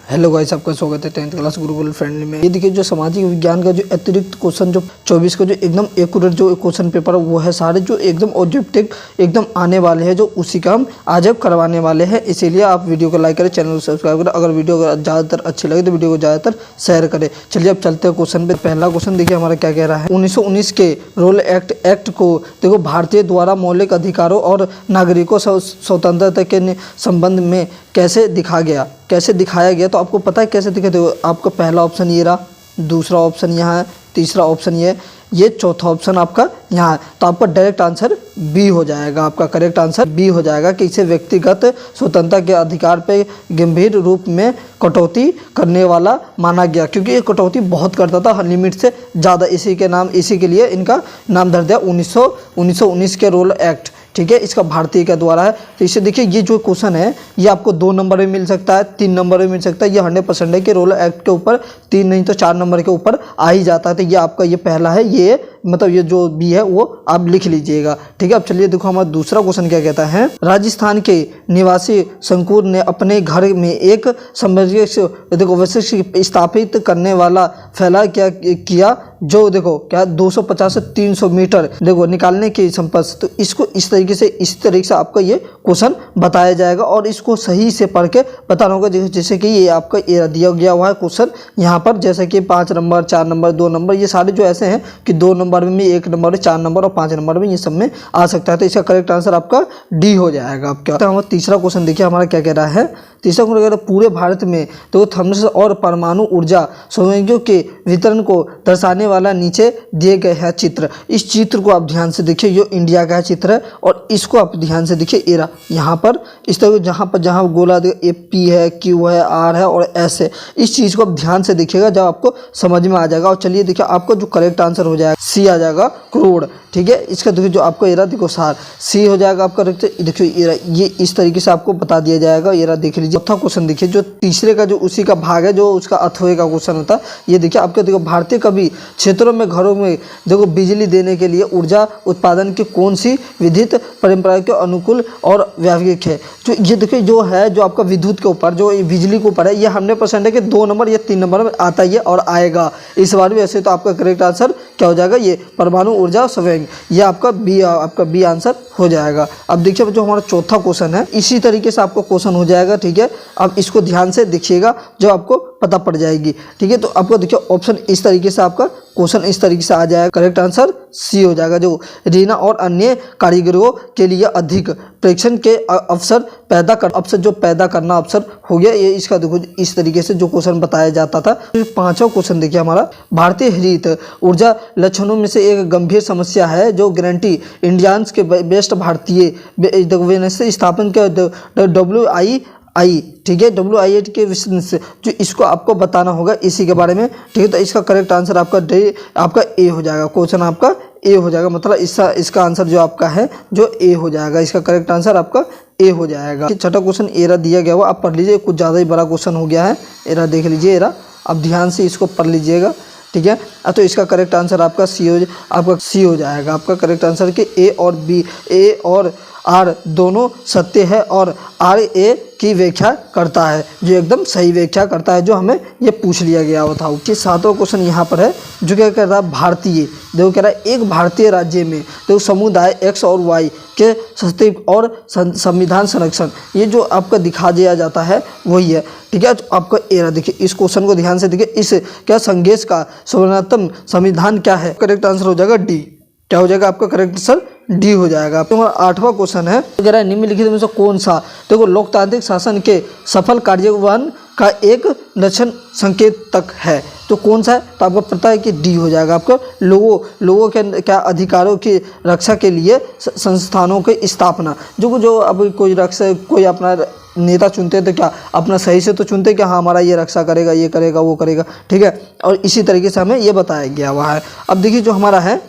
Hello guys, आपका स्वागत है 10th क्लास गुरुकुल फ्रेंडली में। ये देखिए जो सामाजिक विज्ञान का जो अतिरिक्त क्वेश्चन जो 24 का जो एकदम एक्यूरेट जो क्वेश्चन पेपर है वो है, सारे जो एकदम ऑब्जेक्टिव एकदम आने वाले हैं, जो उसी का हम आज अब करवाने वाले हैं। इसीलिए आप वीडियो को लाइक करें, चैनल को सब्सक्राइब करें। अगर वीडियो ज़्यादातर अच्छी लगे तो वीडियो को ज़्यादातर शेयर करें। चलिए अब चलते हैं क्वेश्चन पे। पहला क्वेश्चन देखिए हमारा क्या कह रहा है। 1919 के रोल एक्ट को देखो भारतीय द्वारा मौलिक अधिकारों और नागरिकों स्वतंत्रता के संबंध में कैसे दिखाया गया। तो आपको पता है कैसे दिखा। तो आपका पहला ऑप्शन ये रहा, दूसरा ऑप्शन यहाँ है, तीसरा ऑप्शन ये चौथा ऑप्शन आपका यहाँ है। तो आपका डायरेक्ट आंसर बी हो जाएगा। आपका करेक्ट आंसर बी हो जाएगा कि इसे व्यक्तिगत स्वतंत्रता के अधिकार पे गंभीर रूप में कटौती करने वाला माना गया, क्योंकि ये कटौती बहुत करता था, लिमिट से ज़्यादा। इसी के लिए इनका नाम धर दिया 1919 के रोल एक्ट। ठीक है, इसका भारतीय के द्वारा है। तो इसे देखिए, ये जो क्वेश्चन है ये आपको 2 नंबर में मिल सकता है, 3 नंबर में मिल सकता है। ये 100% है कि रोल एक्ट के ऊपर 3 नहीं तो 4 नंबर के ऊपर आ ही जाता है। तो ये आपका ये पहला है, ये मतलब ये जो बी है वो आप लिख लीजिएगा। ठीक है, अब चलिए देखो हमारा दूसरा क्वेश्चन क्या कहता है। राजस्थान के निवासी शंकुर ने अपने घर में एक वशिष्ठ स्थापित करने वाला फैला क्या किया, जो देखो क्या 250 से 300 मीटर देखो निकालने की संपत्ति। तो इसको इस तरीके से आपका ये क्वेश्चन बताया जाएगा और इसको सही से पढ़ के बताना होगा। जैसे कि ये आपका ये दिया गया हुआ है क्वेश्चन यहाँ पर, जैसे कि 5 नंबर, 4 नंबर, 2 नंबर, ये सारे जो ऐसे हैं कि 2 नंबर में, 1 नंबर, 4 नंबर और 5 नंबर में, ये सब में आ सकता है। तो इसका करेक्ट आंसर आपका डी हो जाएगा आपका। तो हमारा तीसरा क्वेश्चन देखिए हमारा क्या कह रहा है। तीसरा क्वेश्चन कह रहा है पूरे भारत में तो थर्मस और परमाणु ऊर्जा संयोजकों के वितरण को दर्शाने वाला नीचे दिए गए हैं चित्र। इस चित्र को आप ध्यान से देखिए, ये इंडिया का चित्र है और इसको आप ध्यान से देखिए। एरा यहाँ पर इस तरह जहाँ गोला ए पी है, क्यू है, आर है और एस है, इस चीज़ को आप ध्यान से देखिएगा, जब आपको समझ में आ जाएगा। और चलिए देखिए आपको जो करेक्ट आंसर हो जाएगा सी आ जाएगा, करोड़। ठीक है, इसका देखिए जो आपको एरा देखो सार सी हो जाएगा आपका। देखिए एरा ये इस तरीके से आपको बता दिया जाएगा। एरा देख लीजिए। चौथा क्वेश्चन देखिए, जो तीसरे का जो उसी का भाग है, जो उसका अथवे का क्वेश्चन होता है। ये देखिए आपके देखो भारतीय कभी क्षेत्रों में घरों में देखो बिजली देने के लिए ऊर्जा उत्पादन की कौन सी विद्युत परंपरा के अनुकूल और व्यावहारिक है। जो ये देखिए जो है, जो आपका विद्युत के ऊपर, जो बिजली के ऊपर है, ये 100% है कि 2 नंबर या 3 नंबर में आता ही है और आएगा इस बार भी। ऐसे तो आपका करेक्ट आंसर क्या हो जाएगा, ये परमाणु ऊर्जा संवेग, ये आपका बी आंसर हो जाएगा। अब देखिए जो हमारा चौथा क्वेश्चन है, इसी तरीके से आपको क्वेश्चन हो जाएगा। ठीक है, अब इसको ध्यान से देखिएगा, जो आपको पता पड़ जाएगी। ठीक है, तो आपको देखिए ऑप्शन इस तरीके से आपका क्वेश्चन इस तरीके से आ जाएगा। करेक्ट आंसर सी हो जाएगा। जो रीना और अन्य कारीगरों के लिए अधिक प्रेक्षण के अवसर पैदा करना अवसर हो गया। ये इसका देखो इस तरीके से जो क्वेश्चन बताया जाता था। पांचवा क्वेश्चन देखिए हमारा, भारतीय हरित ऊर्जा लक्षणों में से एक गंभीर समस्या है जो गारंटी इंडियंस के बेस्ट भारतीय स्थापन के WII। ठीक है, WII के विषय से जो इसको आपको बताना होगा इसी के बारे में। ठीक है, तो इसका करेक्ट आंसर आपका ए हो जाएगा। क्वेश्चन आपका ए हो जाएगा, मतलब इसका आंसर जो आपका है जो ए हो जाएगा। इसका करेक्ट आंसर आपका ए हो जाएगा। छठा क्वेश्चन एरा दिया गया हुआ, आप पढ़ लीजिए, कुछ ज़्यादा ही बड़ा क्वेश्चन हो गया है। एरा देख लीजिए, एरा अब ध्यान से इसको पढ़ लीजिएगा। ठीक है, तो इसका करेक्ट आंसर आपका सी हो जाएगा। आपका करेक्ट आंसर कि ए और बी, ए और आर दोनों सत्य है और आर ए की व्याख्या करता है, जो एकदम सही व्याख्या करता है, जो हमें ये पूछ लिया गया हुआ था। कि 7वां क्वेश्चन यहाँ पर है, जो क्या कह रहा है, भारतीय देखो कह रहा है एक भारतीय राज्य में देखो समुदाय X और Y के अस्तित्व और संविधान संरक्षण, ये जो आपका दिखा दिया जाता है वही है। ठीक है, तो आपका एरा देखिए, इस क्वेश्चन को ध्यान से देखिए। इस क्या संदेश का सर्वोत्तम संविधान क्या है। करेक्ट आंसर हो जाएगा डी। क्या हो जाएगा आपका करेक्ट आंसर डी हो जाएगा। हमारा 8वां क्वेश्चन है, अगर निम्नलिखित में से कौन सा देखो लोकतांत्रिक शासन के सफल कार्यान्वयन का एक लक्षण संकेतक है। तो कौन सा है, तो आपको पता है कि डी हो जाएगा। आपका लोगों के क्या अधिकारों की रक्षा के लिए संस्थानों की स्थापना। जो अब कोई अपना नेता चुनते हैं तो क्या अपना सही से तो चुनते हैं कि हाँ हमारा ये रक्षा करेगा, ये करेगा, वो करेगा। ठीक है, और इसी तरीके से हमें ये बताया गया हुआ है। अब देखिए जो हमारा है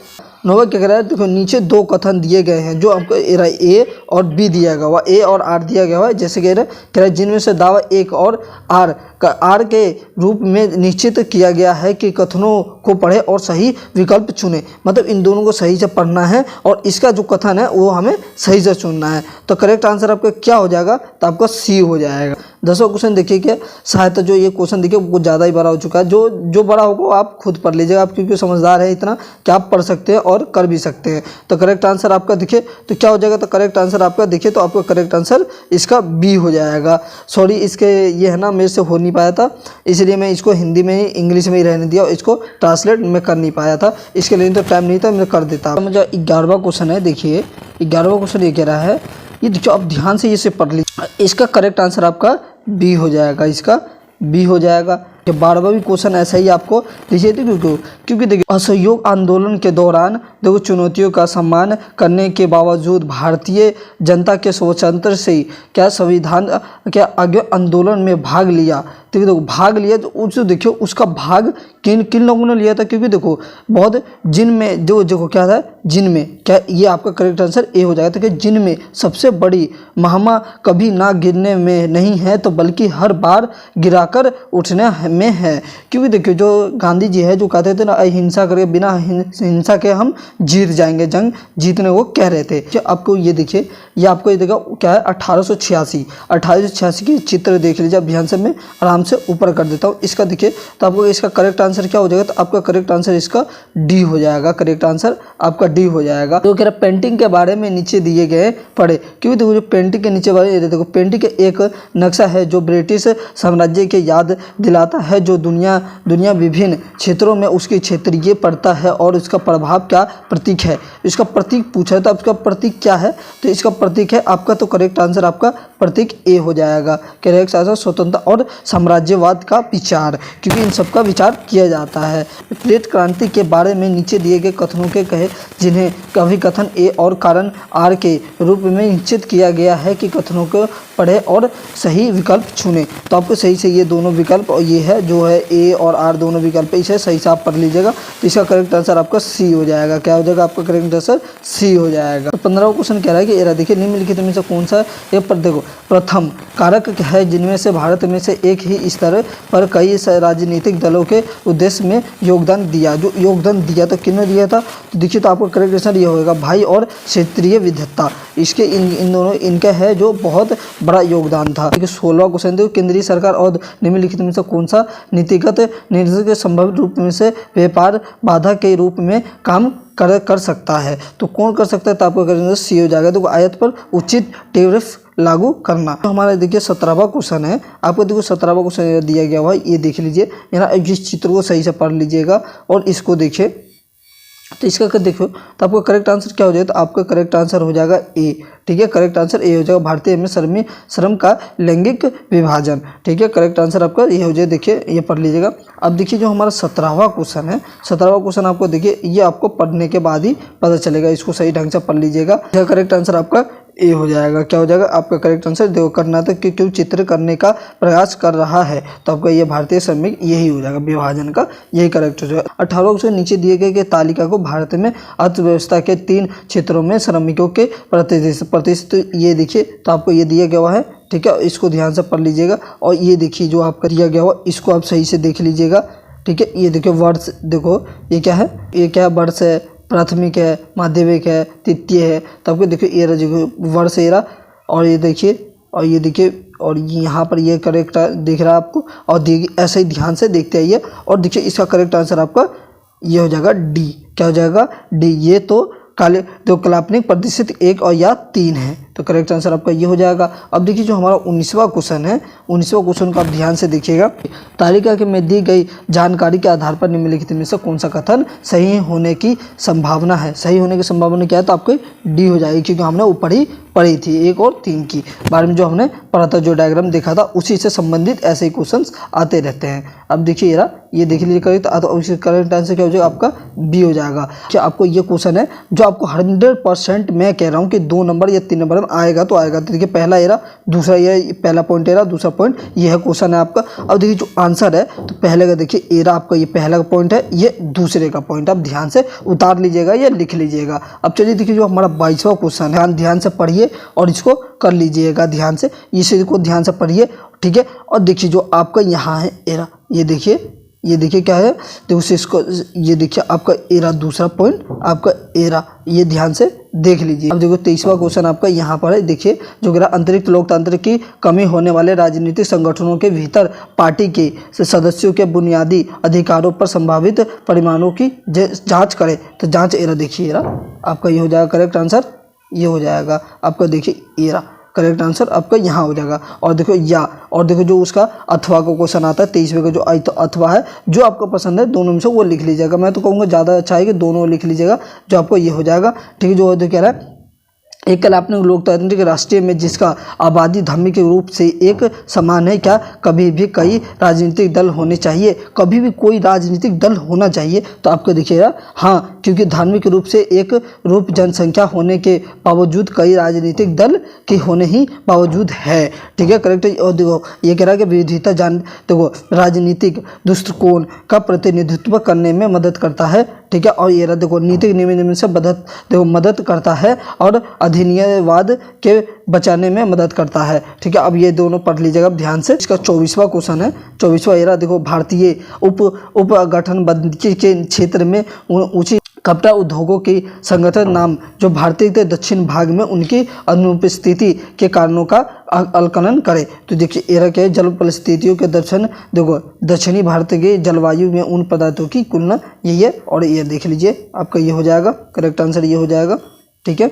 नोवा क्या कह रहा है, देखो नीचे दो कथन दिए गए हैं जो आपको ए और बी दिया गया हुआ, ए और आर दिया गया हुआ है। जैसे कह रहा है जिनमें से दावा एक और आर के रूप में निश्चित किया गया है कि कथनों को पढ़े और सही विकल्प चुने। मतलब इन दोनों को सही से पढ़ना है और इसका जो कथन है वो हमें सही से चुनना है। तो करेक्ट आंसर आपका क्या हो जाएगा, तो आपका सी हो जाएगा। 10वां क्वेश्चन देखिए क्या सहायता, जो ये क्वेश्चन देखिए कुछ ज़्यादा ही बड़ा हो चुका है, जो बड़ा होगा आप खुद पढ़ लीजिएगा, आप क्योंकि समझदार है इतना कि आप पढ़ सकते हैं और कर भी सकते हैं। तो करेक्ट आंसर आपका देखिए तो क्या हो जाएगा, तो करेक्ट आंसर आपका देखिए तो आपका करेक्ट आंसर इसका बी हो जाएगा। सॉरी इसके ये है ना मेरे से हो नहीं पाया था, इसलिए मैं इसको हिंदी में ही इंग्लिश में ही रहने दिया और इसको ट्रांसलेट मैं कर नहीं पाया था, इसके लिए तो टाइम नहीं था, मैं कर देता। मुझे 11वां क्वेश्चन है, देखिए 11वां क्वेश्चन ये कह रहा है, ये देखिए आप ध्यान से इसे पढ़ लीजिए, इसका करेक्ट आंसर आपका बी हो जाएगा, इसका बी हो जाएगा। 12वां भी क्वेश्चन ऐसा ही आपको लीजिए, क्योंकि देखिए असहयोग आंदोलन के दौरान देखो चुनौतियों का सम्मान करने के बावजूद भारतीय जनता के स्वतंत्र से क्या संविधान क्या आगे आंदोलन में भाग लिया। देखो भाग लिया तो उस देखियो उसका भाग किन लोगों ने लिया था, क्योंकि देखो बहुत जिन में जो देखो क्या था, जिन में क्या, ये आपका करेक्ट आंसर ए हो जाएगा। तो जिन में सबसे बड़ी महामा कभी ना गिरने में नहीं है तो बल्कि हर बार गिराकर उठने में है। क्योंकि देखिए जो गांधी जी है जो कहते थे ना अहिंसा करके बिना हिंसा के हम जीत जाएंगे, जंग जीतने को कह रहे थे। क्या आपको ये देखिए, ये आपको ये देखा क्या है 1886 की चित्र देख लीजिए, ध्यान से मैं आराम से ऊपर कर देता हूँ। इसका देखिए तो आपको इसका करेक्ट आंसर क्या हो जाएगा, तो आपका करेक्ट आंसर इसका डी हो जाएगा, करेक्ट आंसर आपका डी हो जाएगा। तो कह रहा पेंटिंग के बारे में नीचे दिए गए पढ़े, क्योंकि देखो जो पेंटिंग के नीचे वाले देखो पेंटिंग के एक नक्शा है जो ब्रिटिश साम्राज्य के याद दिलाता है, जो दुनिया विभिन्न क्षेत्रों में उसकी क्षेत्रीय पड़ता है और उसका प्रभाव क्या प्रतीक है। इसका प्रतीक पूछा है तो आपका प्रतीक क्या है, तो इसका प्रतीक है आपका, तो करेक्ट आंसर आपका प्रतीक ए हो जाएगा। करेक्ट आंसर स्वतंत्रता और साम्राज्यवाद का विचार, क्योंकि इन सब का विचार किया जाता है। प्लेट क्रांति के बारे में नीचे दिए गए कथनों के कहे जिन्हें कभी कथन ए और कारण आर के रूप में निश्चित किया गया है कि कथनों को पढ़े और सही विकल्प चुने। तो आपको सही से ये दोनों विकल्प और ये है जो है ए और आर दोनों विकल्प इसे सही से आप पढ़ लीजिएगा। तो इसका करेक्ट आंसर आपका सी हो जाएगा। क्या हो जाएगा आपका करेक्ट आंसर सी हो जाएगा। तो 15वां क्वेश्चन कह रहा है कि एरा देखिए निम्नलिखित में से कौन सा ये पर देखो प्रथम कारक है जिनमें से भारत में से एक ही स्तर पर कई राजनीतिक दलों के उद्देश्य में योगदान दिया। जो योगदान दिया तो किन्होंने दिया था, तो देखिए तो आपको करेक्ट आंसर ये होगा भाई और क्षेत्रीय विविधता, इसके इन दोनों इनका है जो बहुत बड़ा योगदान था। 16वां क्वेश्चन देखो केंद्रीय सरकार और निम्नलिखित में से कौन सा नीतिगत निर्देश के संभव रूप में से व्यापार बाधा के रूप में काम कर सकता है, तो कौन कर सकता है, तो आपको करेंगे सी हो जाएगा। तो आयात पर उचित टैरिफ लागू करना। तो हमारा देखिए 17वां क्वेश्चन है, आपको देखो 17वां क्वेश्चन दिया गया हुआ है, ये देख लीजिए, यहाँ इस चित्र को सही से पढ़ लीजिएगा और इसको देखिए। तो इसका कर देखो तो आपका करेक्ट आंसर क्या हो जाएगा, तो आपका करेक्ट आंसर हो जाएगा ए। ठीक है, करेक्ट आंसर ए हो जाएगा। भारतीय में श्रम का लैंगिक विभाजन। ठीक है, करेक्ट आंसर आपका ये हो जाए। देखिए ये पढ़ लीजिएगा। अब देखिए जो हमारा 17वां क्वेश्चन है, 17वां क्वेश्चन आपको देखिए ये आपको पढ़ने के बाद ही पता चलेगा, इसको सही ढंग से पढ़ लीजिएगा। करेक्ट आंसर आपका ए हो जाएगा। क्या हो जाएगा आपका करेक्ट आंसर, देखो कर्नाटक के क्यों चित्र करने का प्रयास कर रहा है, तो आपका ये भारतीय श्रमिक यही हो जाएगा, विभाजन का यही करेक्ट हो जाएगा। 18वां क्वेश्चन नीचे दिए गए तालिका को भारत में अर्थव्यवस्था के 3 क्षेत्रों में श्रमिकों के प्रतिशत ये देखिए, तो आपको ये दिया गया है। ठीक है, इसको ध्यान से पढ़ लीजिएगा और ये देखिए जो आपका दिया गया हुआ इसको आप सही से देख लीजिएगा। ठीक है, ये देखिए वर्ष, देखो ये क्या है, ये क्या है, वर्ष है, प्राथमिक है, माध्यमिक है, तृतीय है। तो आपको देखिए एरा जो वर्ष एरा और ये देखिए और यहाँ पर ये करेक्ट दिख रहा है आपको, और देखिए ऐसे ही ध्यान से देखते आइए और देखिए इसका करेक्ट आंसर आपका ये हो जाएगा डी। क्या हो जाएगा डी। ये तो काल्पनिक प्रतिशत 1 और या 3 है, तो करेक्ट आंसर आपका ये हो जाएगा। अब देखिए जो हमारा 19वां क्वेश्चन है, 19वां क्वेश्चन को आप ध्यान से देखिएगा। तालिका के में दी गई जानकारी के आधार पर निम्नलिखित में से कौन सा कथन सही होने की संभावना है। सही होने की संभावना क्या है, तो आपको डी हो जाएगी, क्योंकि हमने ऊपर ही पढ़ी थी 1 और 3 की बारे में जो हमने पढ़ा था, जो डायग्राम देखा था उसी से संबंधित ऐसे ही क्वेश्चंस आते रहते हैं। अब देखिए ये देख लीजिए करेक्ट, तो करेक्ट आंसर क्या हो जाएगा आपका बी हो जाएगा। क्या आपको ये क्वेश्चन है जो आपको 100% मैं कह रहा हूँ कि 2 नंबर या 3 नंबर में आएगा तो आएगा। तो देखिए पहला एरा, दूसरा ये पहला पॉइंट एरा, दूसरा पॉइंट ये है क्वेश्चन है आपका। अब देखिए जो आंसर है तो पहले का देखिए एरा आपका ये पहला का पॉइंट है, ये दूसरे का पॉइंट। आप ध्यान से उतार लीजिएगा या लिख लीजिएगा। अब चलिए देखिए जो हमारा 22वां क्वेश्चन है, ध्यान से पढ़िए और इसको कर लीजिएगा ध्यान से, इसे को ध्यान से पढ़िए, ठीक है। और देखिए जो आपका यहाँ है एरा, ये देखिए क्या है, देखो इसको ये देखिए आपका एरा, दूसरा पॉइंट आपका एरा, ये ध्यान से देख लीजिए। अब देखो 23वां क्वेश्चन आपका यहाँ पर है, देखिए जो कह रहा अंतरिक्त लोकतंत्र की कमी होने वाले राजनीतिक संगठनों के भीतर पार्टी के सदस्यों के बुनियादी अधिकारों पर संभावित परिमाणों की जांच करे। तो जांच एरा, देखिए एरा आपका ये हो जाएगा करेक्ट आंसर, ये हो जाएगा आपका देखिए एरा करेक्ट आंसर आपका यहाँ हो जाएगा। और देखो या, और देखो जो उसका अथवा का क्वेश्चन आता है 23वें का जो अथवा है, जो आपको पसंद है दोनों में से वो लिख लीजिएगा। मैं तो कहूँगा ज़्यादा अच्छा है कि दोनों लिख लीजिएगा, जो आपको ये हो जाएगा, ठीक है। जो कह रहा है एक कलात्मक लोकतांत्रिक राष्ट्रीय में जिसका आबादी धार्मिक रूप से एक समान है, क्या कभी भी कई राजनीतिक दल होने चाहिए? कभी भी कोई राजनीतिक दल होना चाहिए? तो आपको देखिएगा हाँ, क्योंकि धार्मिक रूप से एक रूप जनसंख्या होने के बावजूद कई राजनीतिक दल के होने ही बावजूद है, ठीक है करेक्ट। और देखो ये कह रहा है कि विविधता देखो राजनीतिक दृष्टिकोण का प्रतिनिधित्व करने में मदद करता है, ठीक है। और ये देखो नीतिक नियमन से मदद करता है और अधिनियमवाद के बचाने में मदद करता है, ठीक है। अब ये दोनों पढ़ लीजिएगा अब ध्यान से। इसका 24वां क्वेश्चन है, 24वां एरा देखो भारतीय उपगठनबंदी के क्षेत्र में ऊंची कपड़ा उद्योगों के संगठन नाम जो भारतीय के दक्षिण भाग में उनकी अनुपस्थिति के कारणों का आकलन करें। तो देखिए एरा क्या है, जल परिस्थितियों के दक्षिणी भारत के जलवायु में उन पदार्थों की तुलना यही है। और ये देख लीजिए आपका ये हो जाएगा करेक्ट आंसर, ये हो जाएगा, ठीक है।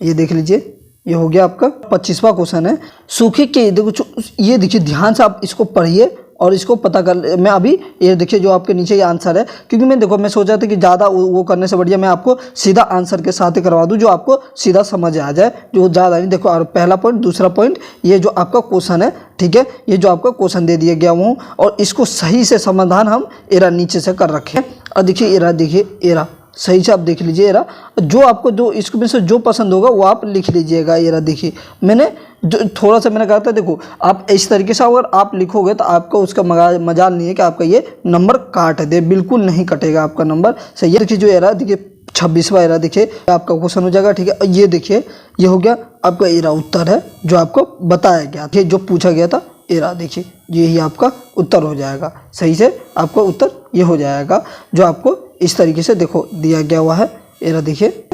ये देख लीजिए ये हो गया आपका। 25वां क्वेश्चन है सूखे के, देखो ये देखिए ध्यान से आप इसको पढ़िए और इसको पता कर। मैं अभी ये देखिए जो आपके नीचे ये आंसर है, क्योंकि मैं देखो मैं सोचा था कि ज़्यादा वो करने से बढ़िया मैं आपको सीधा आंसर के साथ ही करवा दूं, जो आपको सीधा समझ आ जाए, जो ज़्यादा नहीं। देखो और पहला पॉइंट, दूसरा पॉइंट, ये जो आपका क्वेश्चन है, ठीक है, ये जो आपका क्वेश्चन दे दिया गया हूँ और इसको सही से समाधान हम एरा नीचे से कर रखे हैं। और देखिए एरा, देखिए एरा सही से आप देख लीजिए एरा, जो आपको जो इसमें से जो पसंद होगा वो आप लिख लीजिएगा। एरा देखिए मैंने जो थोड़ा सा मैंने कहा था, देखो आप इस तरीके से अगर आप लिखोगे तो आपका उसका मजाल नहीं है कि आपका ये नंबर काट दे, बिल्कुल नहीं कटेगा आपका नंबर। सही है। देखिए जो एरा देखिए 26वां एरा देखिए आपका क्वेश्चन हो जाएगा, ठीक है। ये देखिए ये हो गया आपका एरा उत्तर है जो आपको बताया गया था, जो पूछा गया था एरा, देखिए यही आपका उत्तर हो जाएगा। सही से आपका उत्तर ये हो जाएगा, जो आपको इस तरीके से देखो दिया गया हुआ है एरा, देखिए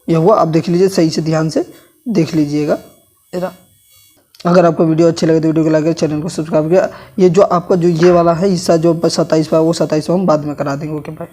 ये हुआ। आप देख लीजिए सही से ध्यान से देख लीजिएगा एरा। अगर आपको वीडियो अच्छी लगे तो वीडियो को लाइक करें, चैनल को सब्सक्राइब करें। ये जो आपका जो ये वाला है हिस्सा जो 27वां, वो 27वां हम बाद में करा देंगे। Okay bye.